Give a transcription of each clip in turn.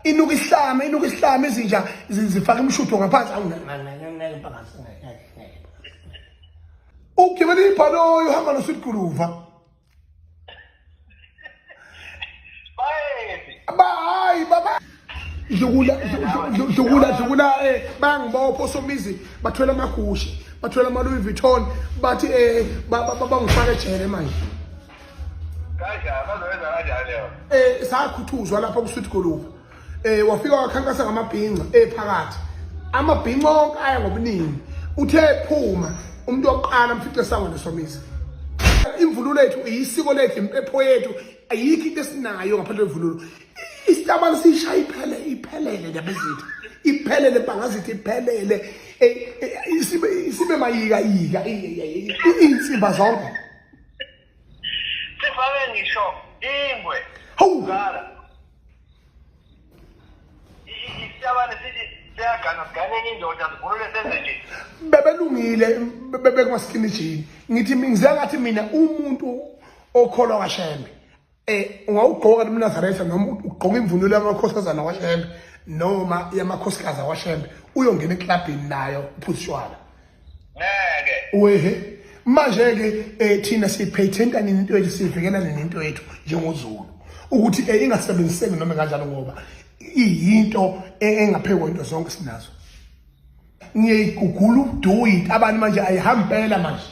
inuka isihlama izinja zifaka imshutho ngaphansi ugibela ibhanoyi uhamba noSweet Guluva hayi baba dlula bangibopho somizi bathwela amagushi bathwela ama Louis Vuitton bathi bangifaka ejele manje sakhuthuzwa lapha kuSweet Guluva wafika wakhankasa ngamabhinqa phakathi amabhinqa onke aya ngobuningi uthe phuma umuntu oqala mfice sango lesomizi imvunulo lethu isiko lethu impepho yethu ayikho into esinayo ngaphandle kwemvunulo isitabane sishaya iphelele labezithu iphelele bangazithi iphelele isibe mayika insimba zonke sifake ngisho ingwe ngala isitabane sithi siyagana sigane indoda sivunule senze nje bebelungile bekungasikhinijini ngithi ngiziya ngathi mina umuntu okholwa kaShembe ungawugqoka eMnazaretha noma ugqoka imvunulo yamakhosazana kwaShembe noma yamakhosikazi kwaShembe uyongena eklabhini nayo uphusishwana ngeke wehe manje ke thina siphetenta nini into yethu sivikela nini into yethu njengoZulu ukuthi ingasebenziseki noma kanjalo ngoba iyinto engaphekwa into zonke sinazo ngiyigugula do it abantu manje ayihambela manje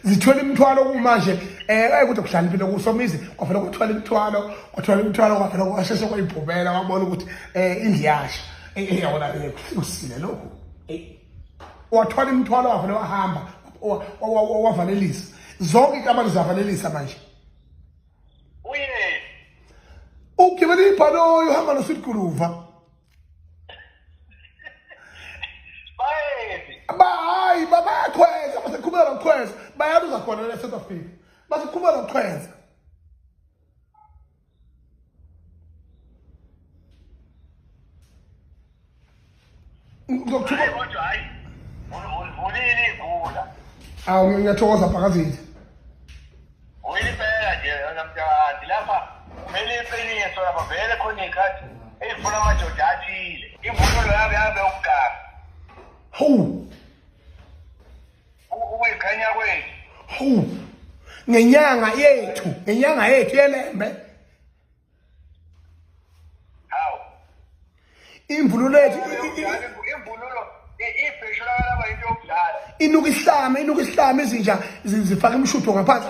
zithwele imithwalo kumanje ukuthi kuhlala impilo kusomizi kwafanele ukuthwala imithwalo kwafanele kwasheshe kwayibhubela wabona ukuthi indiyasha yabona usile lokho wathwala imithwalo wafanele wahamba wavalelisa zonke ikamani zavalelisa manje ugibela ibhanoyi uhamba noSweet Guluva hayi bayakhweza basekhumela ukukhweza bayaluza khona eSouth Africa basekhumela ukukhweza ngiyathokoza phakazithi uyilipela nje namhlanje lapha kumele iqiniso lapha vele khona ikhathi eyifuna amadoda athile imvunulo yabe ukugaba ukuyikhanya kwethu ngenyanga yethu yelembe hawu imvunulo yethu imvunulo ibheshula laba into yokudlala inuka isihlama izinja zifaka imshutho ngaphansi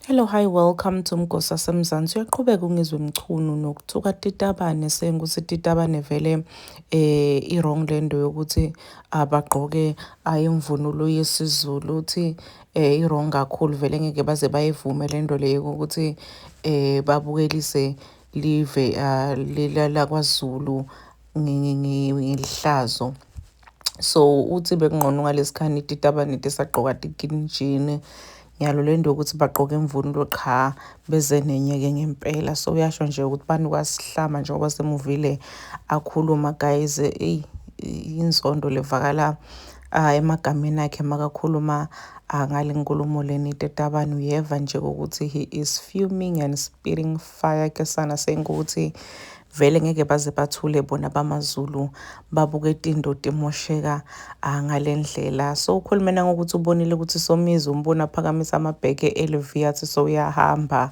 Hello, hi, welcome to Mgosa Semzansi. Uyaqhubeka ungizwe Mchunu nokuthuka Titabane sengukuthi Titabane vele wrong lendo yokuthi abagqoke imvunulo yesiZulu uthi wrong kakhulu vele ngeke baze bayivume lendo leyo ukuthi babukelise live la kwaZulu ngelihlazo. So uthi bekungqono ngalesikhathi Titabane tesagqoka tikinjini yalo lento ukuthi bagqoke imvunulo cha beze nenyeke ngempela. So uyasho nje ukuthi bani kwasihlama njengoba semuvile akhuluma guys inzondo levakala emagameni akhe makakhuluma ngale nkulumo leni Titabane uyeva nje ukuthi he is fuming and spitting fire ke sana saying ukuthi vele ngeke baze bathule bona bamaZulu babuke into timosheka ngalendlela. So ukhulumena ngokuthi ubonile ukuthi Somizi umbona phakamisa amabheke eLV athi so uyahamba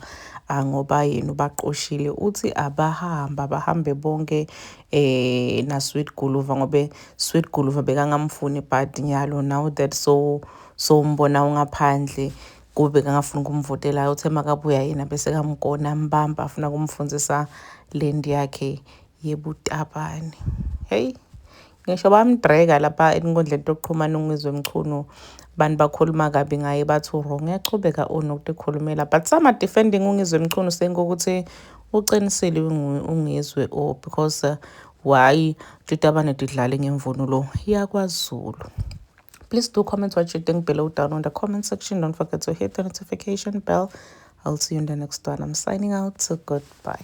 ngoba yena ubaqoshile uthi bahambe bonke naSweet Guluva ngobe Sweet Guluva bekangamfuni but nyalo now that so umbona ungaphandle kube kangafuna ukumvotela uthe makabuya yena bese kamgona mbamba afuna kumfundisa lendi yakhe yebutabane. Hey ngisho bamdrega lapha enkundleni yokuxhumana ungizwe Mchunu bani bakhuluma kabi ngaye bathi wrong uyachubeka onokuthi khulumela but some defending ungizwe Mchunu sengokuthi uqinisile ungizwe because why Titabane tidlale ngemvunulo yakwaZulu. Please do comment what you think below down on the comment section. Don't forget to hit the notification bell. I'll see you in the next one. I'm signing out. So goodbye.